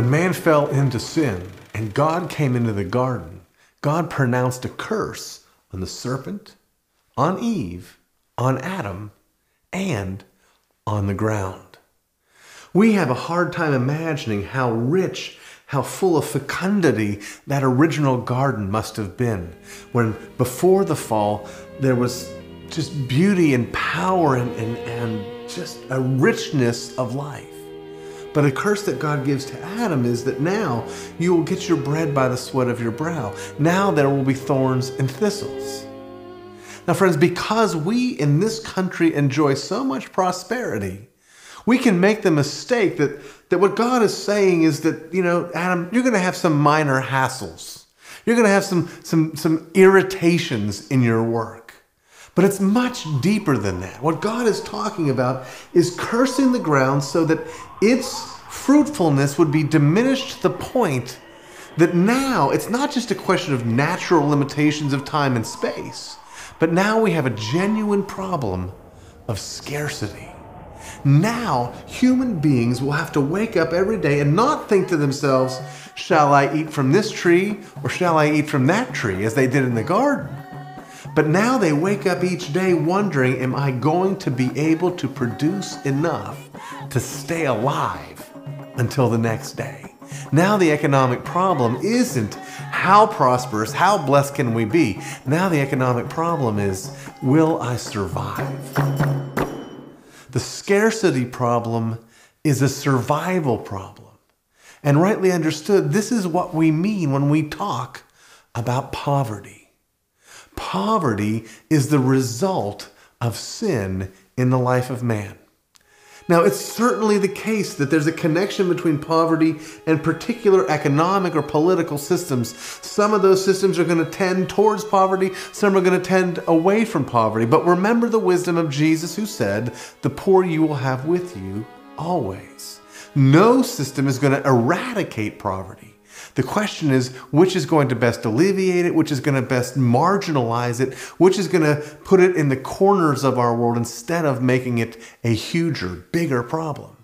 When man fell into sin and God came into the garden, God pronounced a curse on the serpent, on Eve, on Adam, and on the ground. We have a hard time imagining how rich, how full of fecundity that original garden must have been, when before the fall there was just beauty and power and just a richness of life. But a curse that God gives to Adam is that now you will get your bread by the sweat of your brow. Now there will be thorns and thistles. Now friends, because we in this country enjoy so much prosperity, we can make the mistake that what God is saying is that, Adam, you're going to have some minor hassles. You're going to have some irritations in your work. But it's much deeper than that. What God is talking about is cursing the ground so that its fruitfulness would be diminished to the point that now it's not just a question of natural limitations of time and space, but now we have a genuine problem of scarcity. Now human beings will have to wake up every day and not think to themselves, shall I eat from this tree or shall I eat from that tree, as they did in the garden? But now they wake up each day wondering, am I going to be able to produce enough to stay alive until the next day? Now the economic problem isn't how prosperous, how blessed can we be? Now the economic problem is, will I survive? The scarcity problem is a survival problem. And rightly understood, this is what we mean when we talk about poverty. Poverty is the result of sin in the life of man. Now, it's certainly the case that there's a connection between poverty and particular economic or political systems. Some of those systems are going to tend towards poverty, some are going to tend away from poverty. But remember the wisdom of Jesus, who said, the poor you will have with you always. No system is going to eradicate poverty. The question is, which is going to best alleviate it, which is going to best marginalize it, which is going to put it in the corners of our world instead of making it a huger, bigger problem.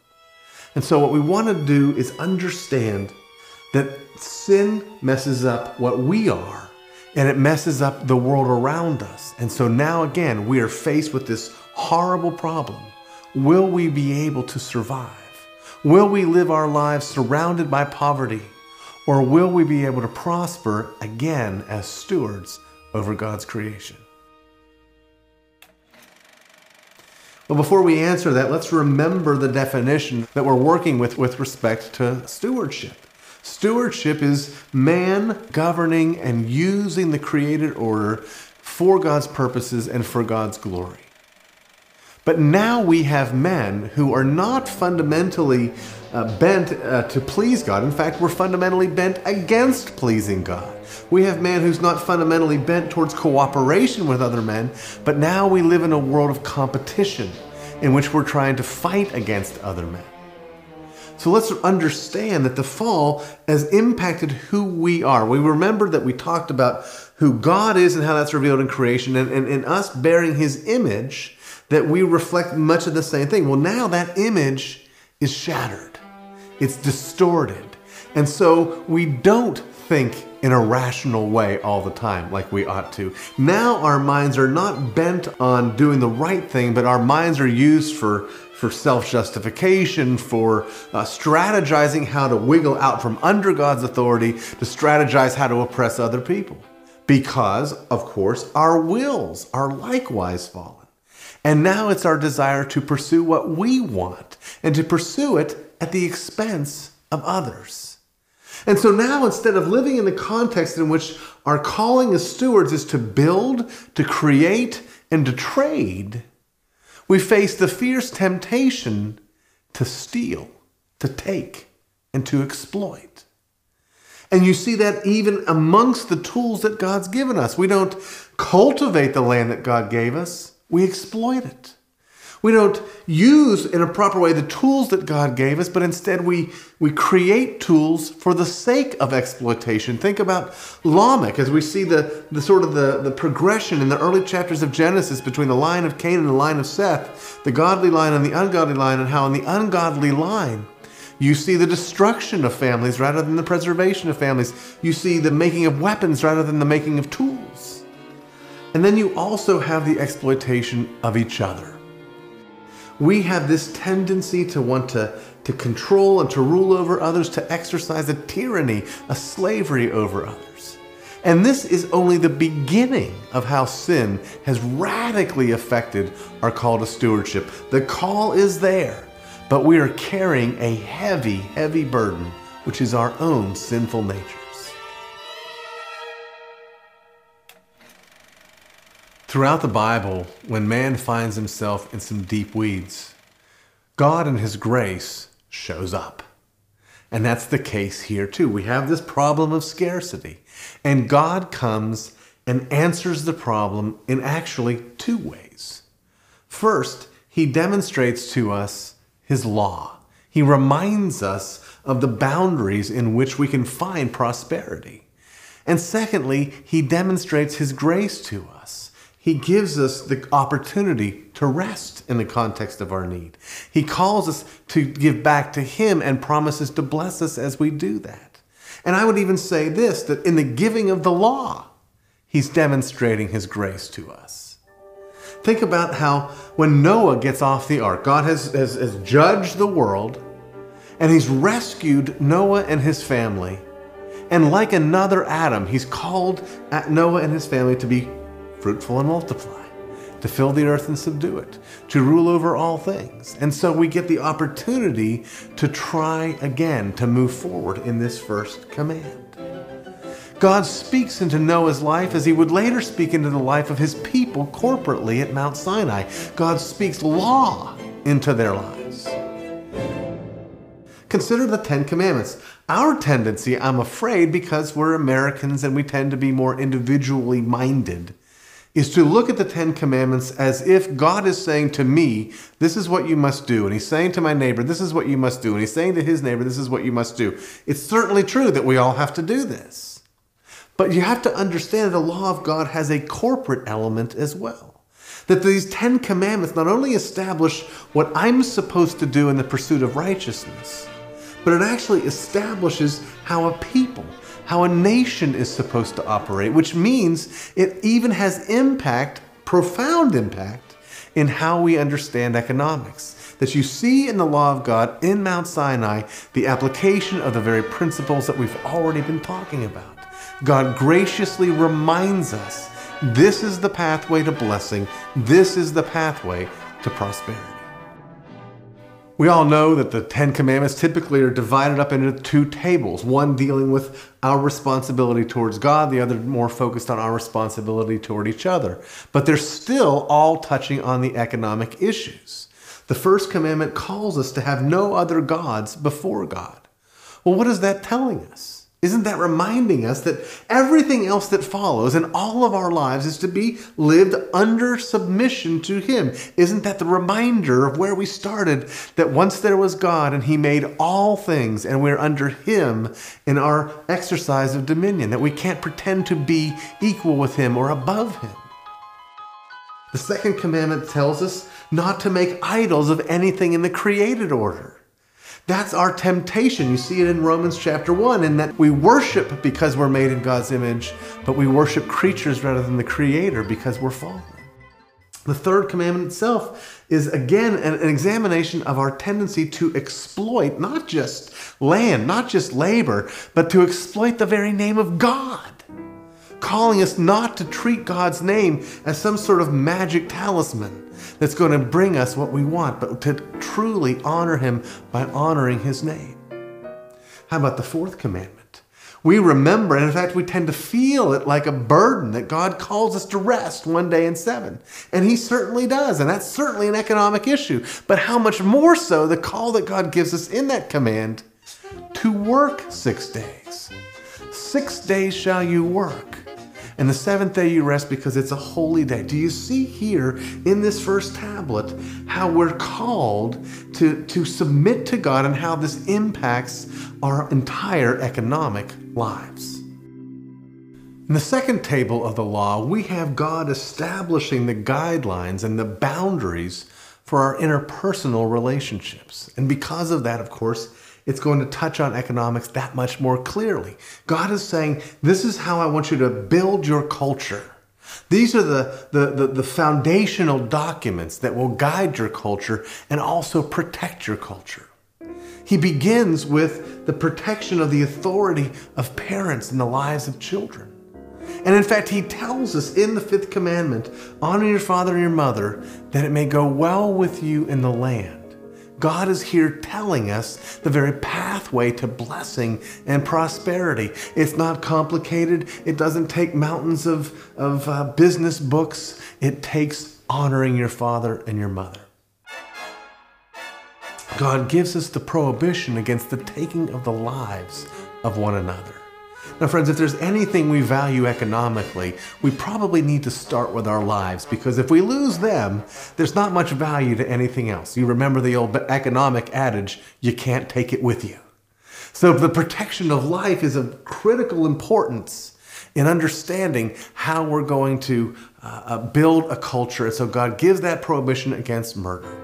And so what we want to do is understand that sin messes up what we are, and it messes up the world around us. And so now again, we are faced with this horrible problem. Will we be able to survive? Will we live our lives surrounded by poverty? Or will we be able to prosper again as stewards over God's creation? Well, before we answer that, let's remember the definition that we're working with respect to stewardship. Stewardship is man governing and using the created order for God's purposes and for God's glory. But now we have men who are not fundamentally bent to please God. In fact, we're fundamentally bent against pleasing God. We have man who's not fundamentally bent towards cooperation with other men, but now we live in a world of competition in which we're trying to fight against other men. So let's understand that the fall has impacted who we are. We remember that we talked about who God is and how that's revealed in creation, and in us bearing His image, that we reflect much of the same thing. Well, now that image is shattered. It's distorted. And so we don't think in a rational way all the time like we ought to. Now our minds are not bent on doing the right thing, but our minds are used for self-justification, for strategizing how to wiggle out from under God's authority, to strategize how to oppress other people. Because, of course, our wills are likewise fallen. And now it's our desire to pursue what we want and to pursue it at the expense of others. And so now, instead of living in the context in which our calling as stewards is to build, to create, and to trade, we face the fierce temptation to steal, to take, and to exploit. And you see that even amongst the tools that God's given us. We don't cultivate the land that God gave us. We exploit it. We don't use in a proper way the tools that God gave us, but instead we create tools for the sake of exploitation. Think about Lamech, as we see the progression in the early chapters of Genesis between the line of Cain and the line of Seth, the godly line and the ungodly line, and how in the ungodly line, You see the destruction of families rather than the preservation of families. You see the making of weapons rather than the making of tools. And then you also have the exploitation of each other. We have this tendency to want to control and to rule over others, to exercise a tyranny, a slavery over others. And this is only the beginning of how sin has radically affected our call to stewardship. The call is there, but we are carrying a heavy, heavy burden, which is our own sinful natures. Throughout the Bible, when man finds himself in some deep weeds, God in His grace shows up. And that's the case here too. We have this problem of scarcity, and God comes and answers the problem in actually two ways. First, He demonstrates to us His law. He reminds us of the boundaries in which we can find prosperity. And secondly, He demonstrates His grace to us. He gives us the opportunity to rest in the context of our need. He calls us to give back to Him and promises to bless us as we do that. And I would even say this, that in the giving of the law, He's demonstrating His grace to us. Think about how when Noah gets off the ark, God has judged the world, and He's rescued Noah and his family. And like another Adam, He's called Noah and his family to be fruitful and multiply, to fill the earth and subdue it, to rule over all things. And so we get the opportunity to try again to move forward in this first command. God speaks into Noah's life as He would later speak into the life of His people corporately at Mount Sinai. God speaks law into their lives. Consider the Ten Commandments. Our tendency, I'm afraid, because we're Americans and we tend to be more individually minded, is to look at the Ten Commandments as if God is saying to me, this is what you must do. And He's saying to my neighbor, this is what you must do. And He's saying to his neighbor, this is what you must do. It's certainly true that we all have to do this. But you have to understand the law of God has a corporate element as well. That these Ten Commandments not only establish what I'm supposed to do in the pursuit of righteousness, but it actually establishes how a people, how a nation is supposed to operate, which means it even has impact, profound impact, in how we understand economics. That you see in the law of God in Mount Sinai the application of the very principles that we've already been talking about. God graciously reminds us, this is the pathway to blessing, this is the pathway to prosperity. We all know that the Ten Commandments typically are divided up into two tables, one dealing with our responsibility towards God, the other more focused on our responsibility toward each other. But they're still all touching on the economic issues. The first commandment calls us to have no other gods before God. Well, what is that telling us? Isn't that reminding us that everything else that follows in all of our lives is to be lived under submission to Him? Isn't that the reminder of where we started, that once there was God and He made all things and we're under Him in our exercise of dominion, that we can't pretend to be equal with Him or above Him? The second commandment tells us not to make idols of anything in the created order. That's our temptation. You see it in Romans chapter 1, in that we worship because we're made in God's image, but we worship creatures rather than the Creator because we're fallen. The third commandment itself is, again, an examination of our tendency to exploit not just land, not just labor, but to exploit the very name of God, calling us not to treat God's name as some sort of magic talisman that's going to bring us what we want, but to truly honor Him by honoring His name. How about the fourth commandment? We remember, and in fact, we tend to feel it like a burden that God calls us to rest one day in 7. And He certainly does, and that's certainly an economic issue. But how much more so the call that God gives us in that command to work 6 days. 6 days shall you work, and the 7th day you rest because it's a holy day. Do you see here in this first tablet how we're called to submit to God and how this impacts our entire economic lives? In the second table of the law, we have God establishing the guidelines and the boundaries for our interpersonal relationships. And because of that, of course, it's going to touch on economics that much more clearly. God is saying, this is how I want you to build your culture. These are the foundational documents that will guide your culture and also protect your culture. He begins with the protection of the authority of parents in the lives of children. And in fact, he tells us in the 5th commandment, honor your father and your mother, that it may go well with you in the land. God is here telling us the very pathway to blessing and prosperity. It's not complicated. It doesn't take mountains of business books. It takes honoring your father and your mother. God gives us the prohibition against the taking of the lives of one another. Now, friends, if there's anything we value economically, we probably need to start with our lives, because if we lose them, there's not much value to anything else. You remember the old economic adage, you can't take it with you. So the protection of life is of critical importance in understanding how we're going to build a culture. And so God gives that prohibition against murder.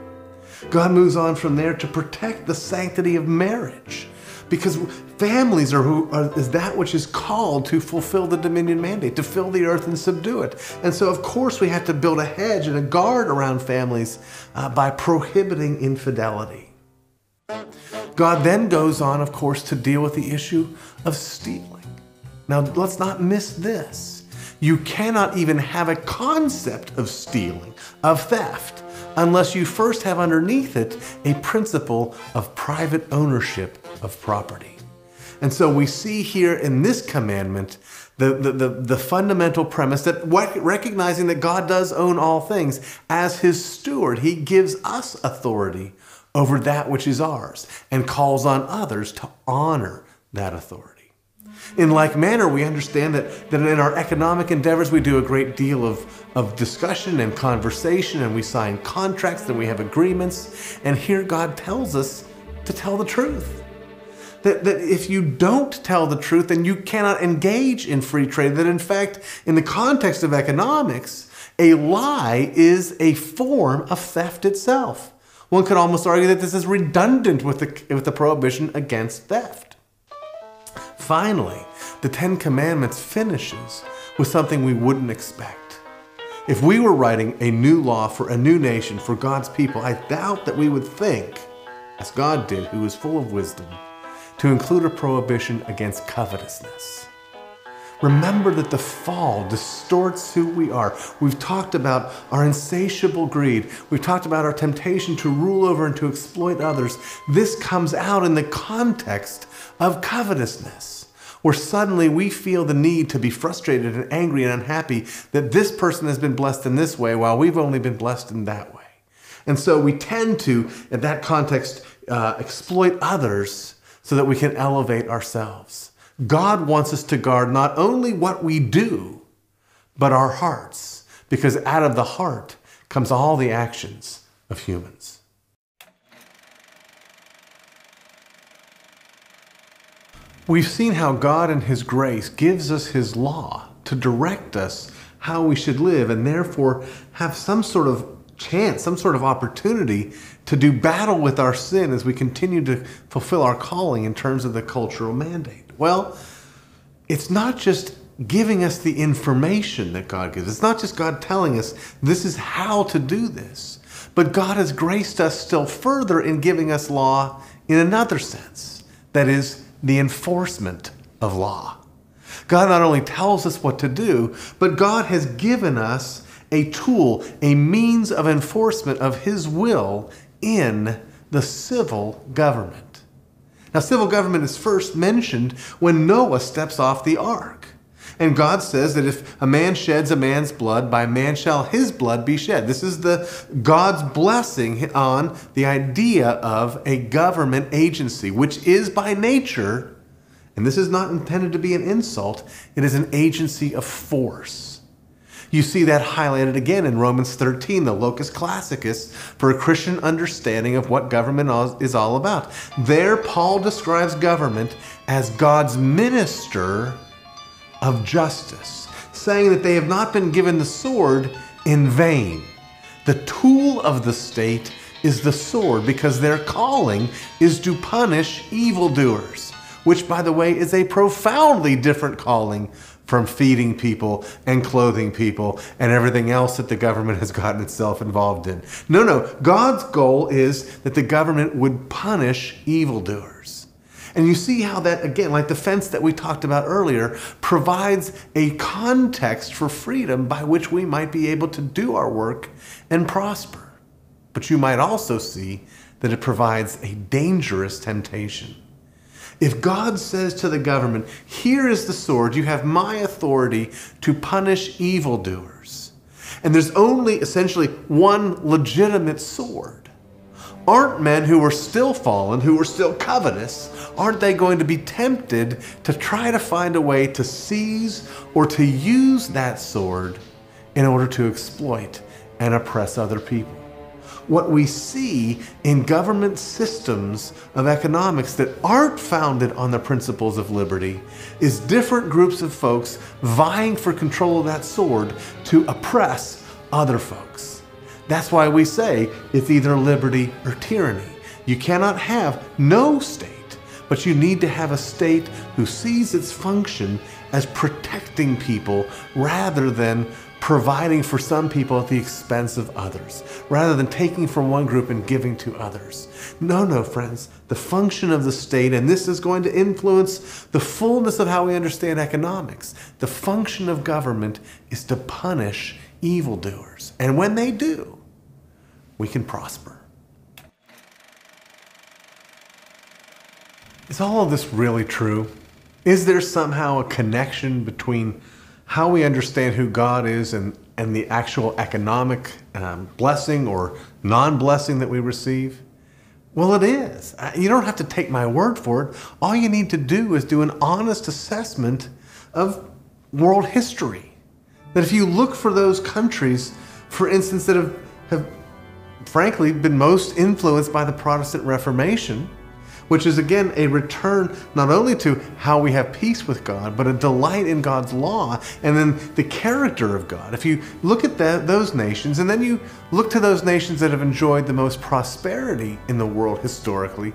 God moves on from there to protect the sanctity of marriage, because families is that which is called to fulfill the dominion mandate, to fill the earth and subdue it. And so, of course, we have to build a hedge and a guard around families by prohibiting infidelity. God then goes on, of course, to deal with the issue of stealing. Now, let's not miss this. You cannot even have a concept of stealing, of theft, unless you first have underneath it a principle of private ownership of property. And so we see here in this commandment the fundamental premise that recognizing that God does own all things, as his steward, he gives us authority over that which is ours and calls on others to honor that authority. In like manner, we understand that in our economic endeavors, we do a great deal of discussion and conversation, and we sign contracts and we have agreements. And here God tells us to tell the truth. That if you don't tell the truth, then you cannot engage in free trade. That in fact, in the context of economics, a lie is a form of theft itself. One could almost argue that this is redundant with the prohibition against theft. Finally, the 10 Commandments finishes with something we wouldn't expect. If we were writing a new law for a new nation, for God's people, I doubt that we would think, as God did, who is full of wisdom, to include a prohibition against covetousness. Remember that the fall distorts who we are. We've talked about our insatiable greed. We've talked about our temptation to rule over and to exploit others. This comes out in the context of covetousness, where suddenly we feel the need to be frustrated and angry and unhappy that this person has been blessed in this way while we've only been blessed in that way. And so we tend to, in that context, exploit others so that we can elevate ourselves. God wants us to guard not only what we do, but our hearts, because out of the heart comes all the actions of humans. We've seen how God in his grace gives us his law to direct us how we should live, and therefore have some sort of chance, some sort of opportunity to do battle with our sin as we continue to fulfill our calling in terms of the cultural mandate. Well, it's not just giving us the information that God gives. It's not just God telling us this is how to do this, but God has graced us still further in giving us law in another sense, that is, the enforcement of law. God not only tells us what to do, but God has given us a tool, a means of enforcement of his will in the civil government. Now, civil government is first mentioned when Noah steps off the ark. And God says that if a man sheds a man's blood, by man shall his blood be shed. This is God's blessing on the idea of a government agency, which is by nature, and this is not intended to be an insult, it is an agency of force. You see that highlighted again in Romans 13, the locus classicus for a Christian understanding of what government is all about. There, Paul describes government as God's minister of justice, saying that they have not been given the sword in vain. The tool of the state is the sword, because their calling is to punish evildoers, which, by the way, is a profoundly different calling from feeding people and clothing people and everything else that the government has gotten itself involved in. No, God's goal is that the government would punish evildoers. And you see how that, again, like the fence that we talked about earlier, provides a context for freedom by which we might be able to do our work and prosper. But you might also see that it provides a dangerous temptation. If God says to the government, here is the sword, you have my authority to punish evildoers, and there's only essentially one legitimate sword, aren't men who are still fallen, who are still covetous, aren't they going to be tempted to try to find a way to seize or to use that sword in order to exploit and oppress other people? What we see in government systems of economics that aren't founded on the principles of liberty is different groups of folks vying for control of that sword to oppress other folks. That's why we say it's either liberty or tyranny. You cannot have no state, but you need to have a state who sees its function as protecting people rather than providing for some people at the expense of others, rather than taking from one group and giving to others. No, friends, the function of the state, and this is going to influence the fullness of how we understand economics, the function of government is to punish evildoers. And when they do, we can prosper. Is all of this really true? Is there somehow a connection between how we understand who God is and the actual economic blessing or non-blessing that we receive? Well, it is. You don't have to take my word for it. All you need to do is do an honest assessment of world history. That if you look for those countries, for instance, that have frankly been most influenced by the Protestant Reformation, which is again a return not only to how we have peace with God, but a delight in God's law and then the character of God. If you look at those nations and then you look to those nations that have enjoyed the most prosperity in the world historically,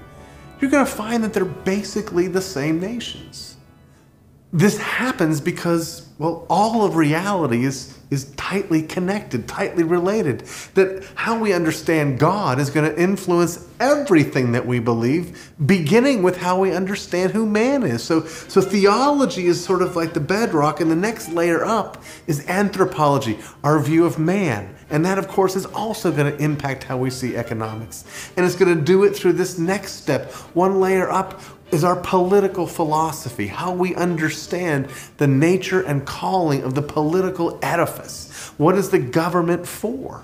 you're going to find that they're basically the same nations. This happens because, well, all of reality is tightly connected, tightly related. That how we understand God is going to influence everything that we believe, beginning with how we understand who man is. So theology is sort of like the bedrock, and the next layer up is anthropology, our view of man. And that, of course, is also going to impact how we see economics. And it's going to do it through this next step. One layer up is our political philosophy, how we understand the nature and calling of the political edifice. What is the government for?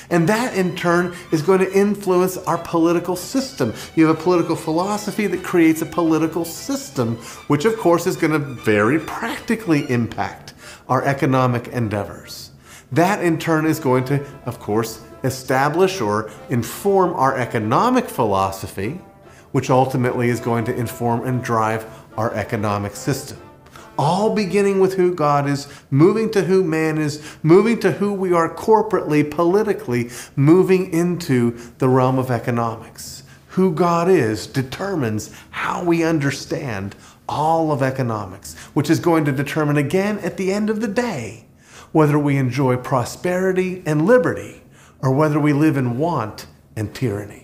And that, in turn, is going to influence our political system. You have a political philosophy that creates a political system, which, of course, is going to very practically impact our economic endeavors. That, in turn, is going to, of course, establish or inform our economic philosophy, which ultimately is going to inform and drive our economic system. All beginning with who God is, moving to who man is, moving to who we are corporately, politically, moving into the realm of economics. Who God is determines how we understand all of economics, which is going to determine again at the end of the day whether we enjoy prosperity and liberty or whether we live in want and tyranny.